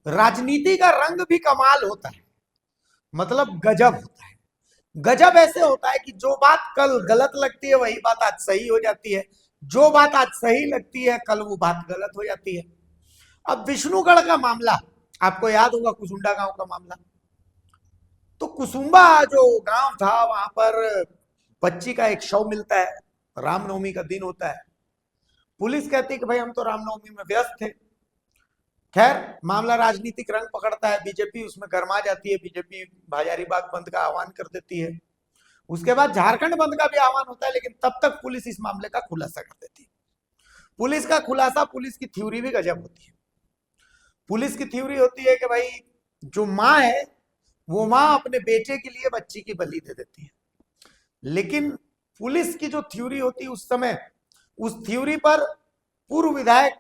राजनीति का रंग भी कमाल होता है, मतलब गजब होता है। गजब ऐसे होता है कि जो बात कल गलत लगती है वही बात आज सही हो जाती है, जो बात आज सही लगती है कल वो बात गलत हो जाती है। अब विष्णुगढ़ का मामला आपको याद होगा, कुसुंडा गांव का मामला। तो कुसुम्बा जो गांव था वहां पर बच्ची का एक शव मिलता है, रामनवमी का दिन होता है। पुलिस कहती है कि भाई हम तो रामनवमी में व्यस्त थे। खैर मामला राजनीतिक रंग पकड़ता है, बीजेपी उसमें गरमा जाती है, बीजेपी हजारीबाग बंद का आह्वान कर देती है। उसके बाद झारखंड बंद का भी आह्वान होता है, लेकिन तब तक पुलिस इस मामले का खुलासा कर देती है। पुलिस का खुलासा, पुलिस की थ्योरी भी गजब होती है। पुलिस की थ्योरी होती है कि भाई जो माँ है वो माँ अपने बेटे के लिए बच्ची की बलि दे देती है। लेकिन पुलिस की जो थ्योरी होती है उस समय, उस थ्योरी पर पूर्व विधायक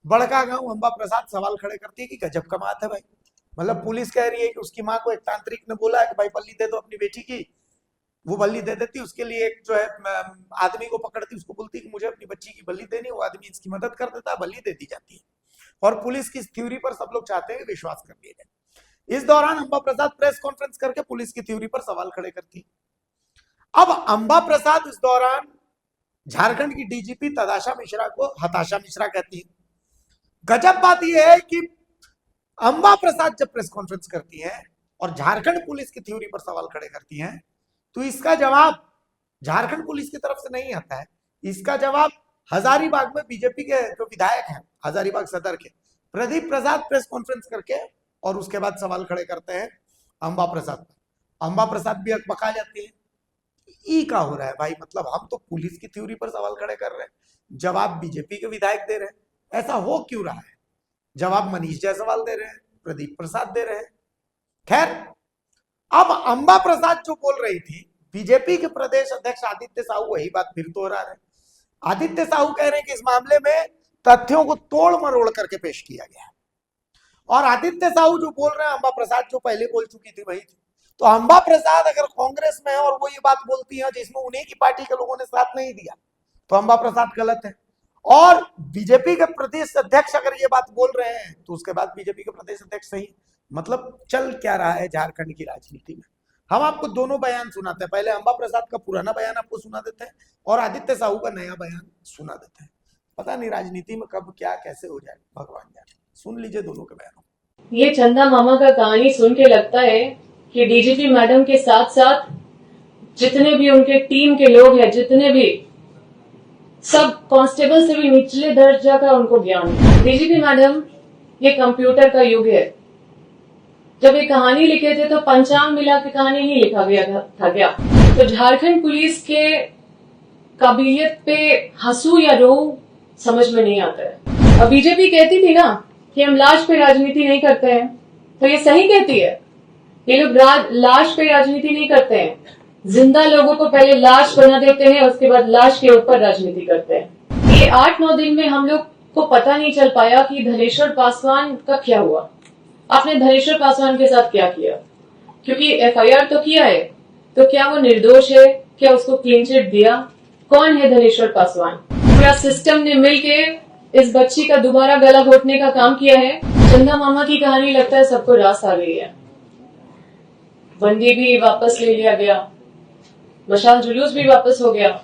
बड़का गांव अंबा प्रसाद सवाल खड़े करती है कि गजब का बात है भाई। मतलब पुलिस कह रही है कि उसकी माँ को एक तांत्रिक ने बोला है कि भाई बलि दे दो अपनी बेटी की, वो बलि दे देती। उसके लिए एक जो है आदमी को पकड़ती, उसको बोलती कि मुझे अपनी बच्ची की बलि देनी, वो आदमी इसकी मदद कर देता है, बलि दे दी जाती है। और पुलिस की थ्योरी पर सब लोग चाहते हैं विश्वास कर लिया जाए। इस दौरान अंबा प्रसाद प्रेस कॉन्फ्रेंस करके पुलिस की थ्योरी पर सवाल खड़े करती। अब अंबा प्रसाद इस दौरान झारखंड की डीजीपी तदाशा मिश्रा को हताशा मिश्रा कहती है। गजब बात यह है कि अंबा प्रसाद जब प्रेस कॉन्फ्रेंस करती है और झारखंड पुलिस की थ्योरी पर सवाल खड़े करती हैं, तो इसका जवाब झारखंड पुलिस की तरफ से नहीं आता है। इसका जवाब हजारीबाग में बीजेपी के जो विधायक हैं हजारीबाग सदर के प्रदीप प्रसाद प्रेस कॉन्फ्रेंस करके और उसके बाद सवाल खड़े करते हैं अंबा प्रसाद पर। अंबा प्रसाद भी अकबका जाती है। ई का हो रहा है भाई, मतलब हम तो पुलिस की थ्योरी पर सवाल खड़े कर रहे हैं, जवाब बीजेपी के विधायक दे रहे हैं। ऐसा हो क्यों रहा है? जवाब मनीष जायसवाल दे रहे हैं, प्रदीप प्रसाद दे रहे हैं। खैर अब अंबा प्रसाद जो बोल रही थी, बीजेपी के प्रदेश अध्यक्ष आदित्य साहू वही बात फिर दोहरा रहे हैं। आदित्य साहू कह रहे हैं कि इस मामले में तथ्यों को तोड़ मरोड़ करके पेश किया गया है। और आदित्य साहू जो बोल रहे हैं, अंबा प्रसाद जो पहले बोल चुकी थी वही थी। तो अंबा प्रसाद अगर कांग्रेस में है और वो ये बात बोलती है जिसमें उन्हीं की पार्टी के लोगों ने साथ नहीं दिया, तो अंबा प्रसाद गलत है। और बीजेपी के प्रदेश अध्यक्ष अगर ये बात बोल रहे हैं तो उसके बाद बीजेपी के प्रदेश अध्यक्ष सही। मतलब चल क्या रहा है झारखंड की राजनीति में? हम आपको दोनों बयान सुनाते हैं, पहले अंबा प्रसाद का पुराना बयान आपको सुना देते हैं और आदित्य साहू का नया बयान सुना देते हैं। पता नहीं राजनीति में कब क्या कैसे हो जाए, भगवान जाने। सुन लीजिए दोनों के बयानों। ये चंदा मामा का कहानी सुन के लगता है कि डीजीपी मैडम के साथ साथ जितने भी उनके टीम के लोग हैं, जितने भी सब कांस्टेबल से भी निचले दर्जा का उनको ज्ञान है। डीजीपी मैडम, ये कंप्यूटर का युग है। जब ये कहानी लिखे थे तो पंचांग मिला के कहानी नहीं लिखा गया था क्या? तो झारखंड पुलिस के काबिलियत पे हंसू या रो समझ में नहीं आता है। अब बीजेपी कहती थी ना कि हम लाश पे राजनीति नहीं करते हैं, तो ये सही कहती है। ये लोग लाश पे राजनीति नहीं करते हैं, जिंदा लोगों को पहले लाश बना देते हैं, उसके बाद लाश के ऊपर राजनीति करते हैं। ये 8-9 दिन में हम लोग को पता नहीं चल पाया कि धनेश्वर पासवान का क्या हुआ। आपने धनेश्वर पासवान के साथ क्या किया? क्योंकि एफआईआर तो किया है, तो क्या वो निर्दोष है? क्या उसको क्लीन चिट दिया? कौन है धनेश्वर पासवान? पूरा सिस्टम ने मिलके इस बच्ची का दोबारा गला घोटने का काम किया है। चंदा मामा की कहानी लगता है सबको रास आ गई है। बंदी भी वापस ले लिया गया, मशाल जुलूस भी वापस हो गया,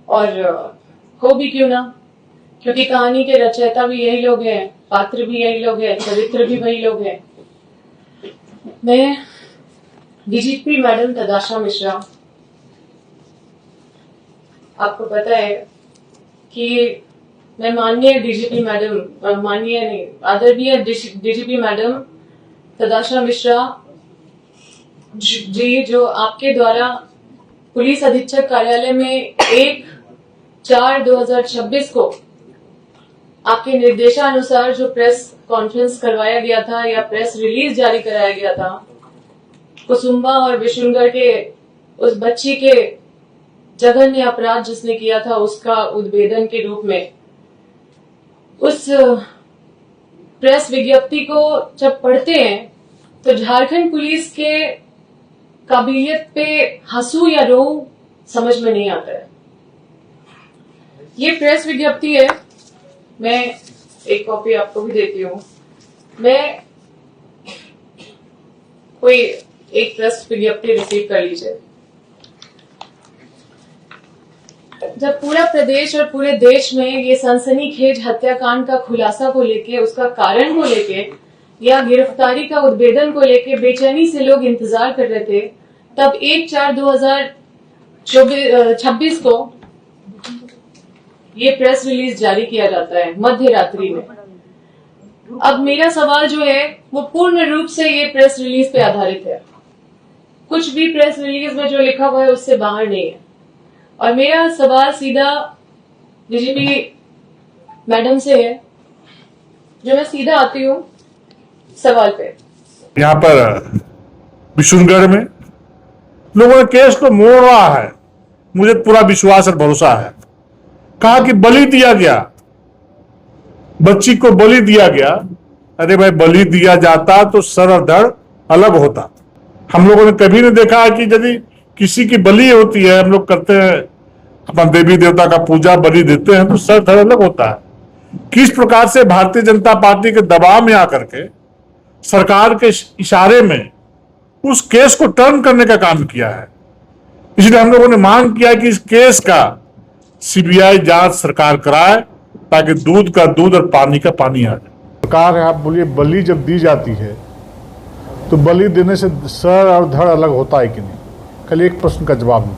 और हो भी क्यों ना, क्योंकि कहानी के रचयिता भी यही लोग हैं, पात्र भी यही लोग हैं, चरित्र भी वही लोग हैं। मैं डीजीपी मैडम तदाशा मिश्रा, आपको पता है कि मैं माननीय डीजीपी मैडम, माननीय नहीं आदरणीय डीजीपी मैडम तदाशा मिश्रा जी, जो आपके द्वारा पुलिस अधीक्षक कार्यालय में 1/4/2026 को आपके निर्देशानुसार जो प्रेस कॉन्फ्रेंस करवाया गया था या प्रेस रिलीज जारी कराया गया था, कुसुम्बा और विष्णुगढ़ के उस बच्ची के जघन्य अपराध जिसने किया था उसका उद्भेदन के रूप में, उस प्रेस विज्ञप्ति को जब पढ़ते हैं तो झारखंड पुलिस के काबिलियत पे हंसू या रो समझ में नहीं आता है। ये प्रेस विज्ञप्ति है, मैं एक कॉपी आपको भी देती हूँ। मैं कोई एक ट्रस्ट विज्ञप्ति रिसीव कर लीजिए। जब पूरा प्रदेश और पूरे देश में ये सनसनीखेज हत्याकांड का खुलासा को लेके, उसका कारण को लेके या गिरफ्तारी का उद्भेदन को लेके बेचैनी से लोग इंतजार कर रहे थे, तब 1/4/2026 को ये प्रेस रिलीज जारी किया जाता है मध्य रात्रि में। अब मेरा सवाल जो है वो पूर्ण रूप से ये प्रेस रिलीज पे आधारित है। कुछ भी प्रेस रिलीज में जो लिखा हुआ है उससे बाहर नहीं है। और मेरा सवाल सीधा डीजीपी मैडम से है, जो मैं सीधा आती हूँ सवाल पे। यहाँ पर बिशुनगढ़ में लोगों ने केस को मोड़ रहा है, मुझे पूरा विश्वास और भरोसा है। कहा कि बलि दिया गया, बच्ची को बलि दिया गया। अरे भाई, बलि दिया जाता तो सर और धड़ अलग होता। हम लोगों ने कभी नहीं देखा है कि यदि किसी की बलि होती है, हम लोग करते हैं अपना देवी देवता का पूजा, बलि देते हैं तो सर धड़ अलग होता है। किस प्रकार से भारतीय जनता पार्टी के दबाव में आकर के सरकार के इशारे में उस केस को टर्न करने का काम किया है। इसलिए हम लोगों ने मांग किया कि इस केस का सीबीआई जांच सरकार कराए, ताकि दूध का दूध और पानी का पानी आ जाए। सरकार है, आप बोलिए, बलि जब दी जाती है तो बलि देने से सर और धड़ अलग होता है कि नहीं? कल एक प्रश्न का जवाब नहीं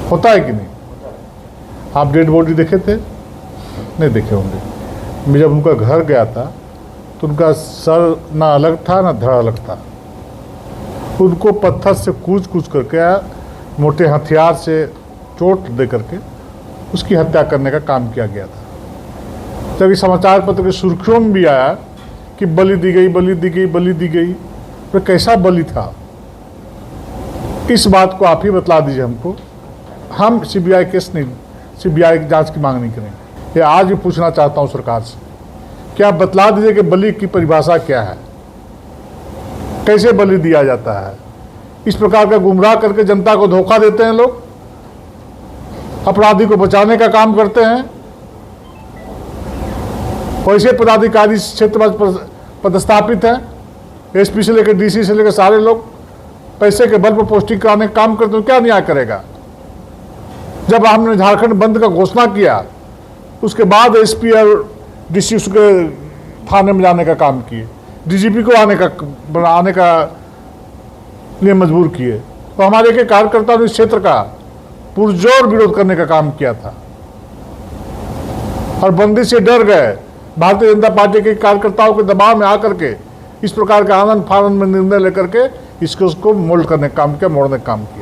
होता है कि नहीं? आप डेड बॉडी देखे थे? नहीं देखे होंगे। मैं जब उनका घर गया था तो उनका सर ना अलग था ना धड़ अलग था। उनको पत्थर से कूच करके, मोटे हथियार से चोट दे करके उसकी हत्या करने का काम किया गया था। जब समाचार पत्र की सुर्खियों में भी आया कि बलि दी गई, बलि दी गई, बलि दी गई, तो कैसा बलि था? इस बात को आप ही बतला दीजिए हमको। हम सीबीआई केस नहीं, सीबीआई की जांच की मांग नहीं करेंगे। ये आज भी पूछना चाहता हूं सरकार से, क्या आप बतला दीजिए कि बलि की परिभाषा क्या है, कैसे बलि दिया जाता है? इस प्रकार का गुमराह करके जनता को धोखा देते हैं लोग, अपराधी को बचाने का काम करते हैं। वैसे पदाधिकारी इस क्षेत्र में पदस्थापित हैं, एसपी से लेकर डीसी से लेकर सारे लोग पैसे के बल पर पोस्टिंग कराने का काम करते हैं। क्या न्याय करेगा? जब हमने झारखंड बंद का घोषणा किया, उसके बाद एसपी और डीसी उसके थाने में जाने का काम किए, डीजीपी को आने का लिए मजबूर किए। तो हमारे के कार्यकर्ताओं ने इस क्षेत्र का पुरजोर विरोध करने का काम किया था और बंदी से डर गए। भारतीय जनता पार्टी के कार्यकर्ताओं के दबाव में आकर के इस प्रकार का आनंद फानंद में निर्णय लेकर के इसको मोल्ड करने का काम किया, मोड़ने का काम किया।